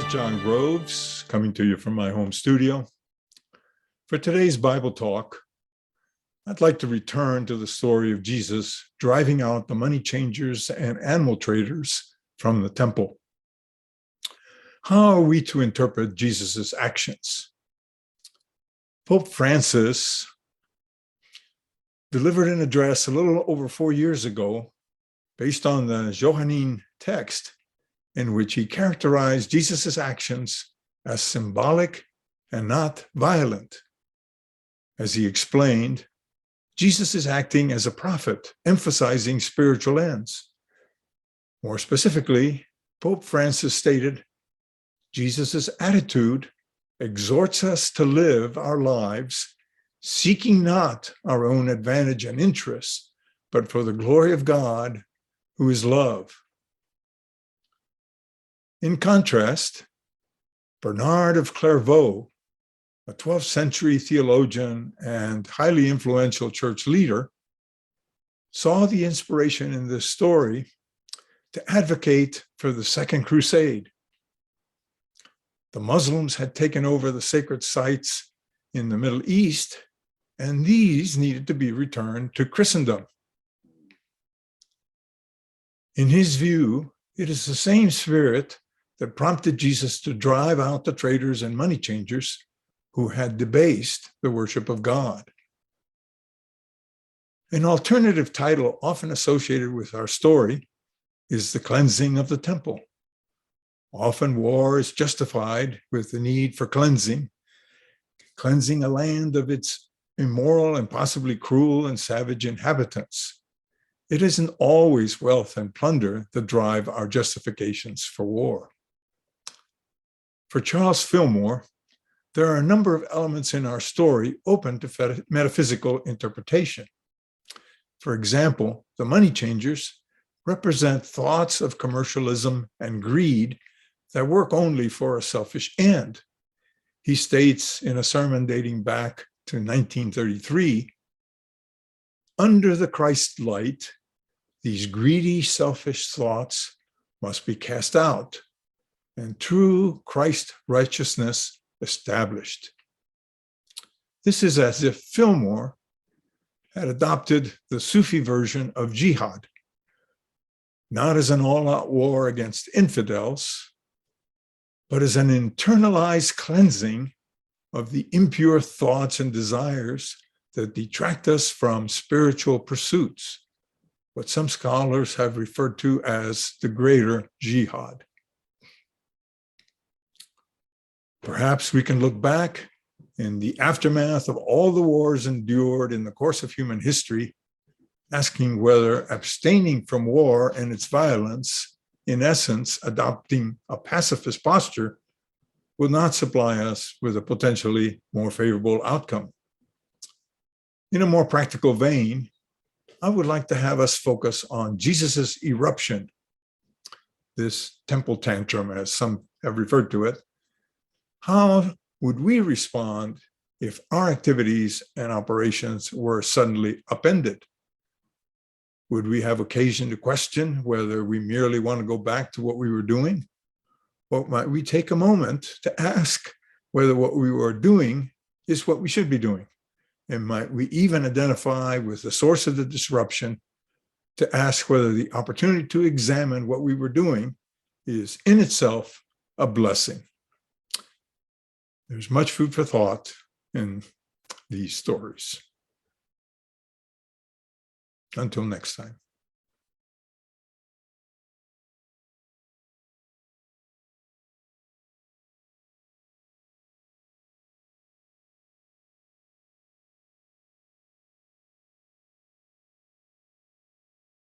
is John Groves, coming to you from my home studio. For today's Bible talk, I'd like to return to the story of Jesus driving out the money changers and animal traders from the temple. How are we to interpret Jesus's actions? Pope Francis delivered an address a little over 4 years ago based on the Johannine text, in which he characterized Jesus's actions as symbolic and not violent. As he explained, Jesus is acting as a prophet, emphasizing spiritual ends. More specifically, Pope Francis stated, Jesus's attitude exhorts us to live our lives seeking not our own advantage and interests, but for the glory of God, who is love. In contrast, Bernard of Clairvaux, a 12th century theologian and highly influential church leader, saw the inspiration in this story to advocate for the Second Crusade. The Muslims had taken over the sacred sites in the Middle East, and these needed to be returned to Christendom. In his view, it is the same spirit that prompted Jesus to drive out the traders and money changers who had debased the worship of God. An alternative title often associated with our story is the cleansing of the temple. Often war is justified with the need for cleansing a land of its immoral and possibly cruel and savage inhabitants. It isn't always wealth and plunder that drive our justifications for war. For Charles Fillmore, there are a number of elements in our story open to metaphysical interpretation. For example, the money changers represent thoughts of commercialism and greed that work only for a selfish end. He states in a sermon dating back to 1933, under the Christ light, these greedy, selfish thoughts must be cast out, and true Christ righteousness established. This is as if Fillmore had adopted the Sufi version of jihad, not as an all-out war against infidels, but as an internalized cleansing of the impure thoughts and desires that detract us from spiritual pursuits, what some scholars have referred to as the greater jihad. Perhaps we can look back in the aftermath of all the wars endured in the course of human history, asking whether abstaining from war and its violence, in essence, adopting a pacifist posture, will not supply us with a potentially more favorable outcome. In a more practical vein, I would like to have us focus on Jesus's eruption, this temple tantrum, as some have referred to it. How would we respond if our activities and operations were suddenly upended? Would we have occasion to question whether we merely want to go back to what we were doing? Or might we take a moment to ask whether what we were doing is what we should be doing? And might we even identify with the source of the disruption to ask whether the opportunity to examine what we were doing is in itself a blessing? There's much food for thought in these stories. Until next time.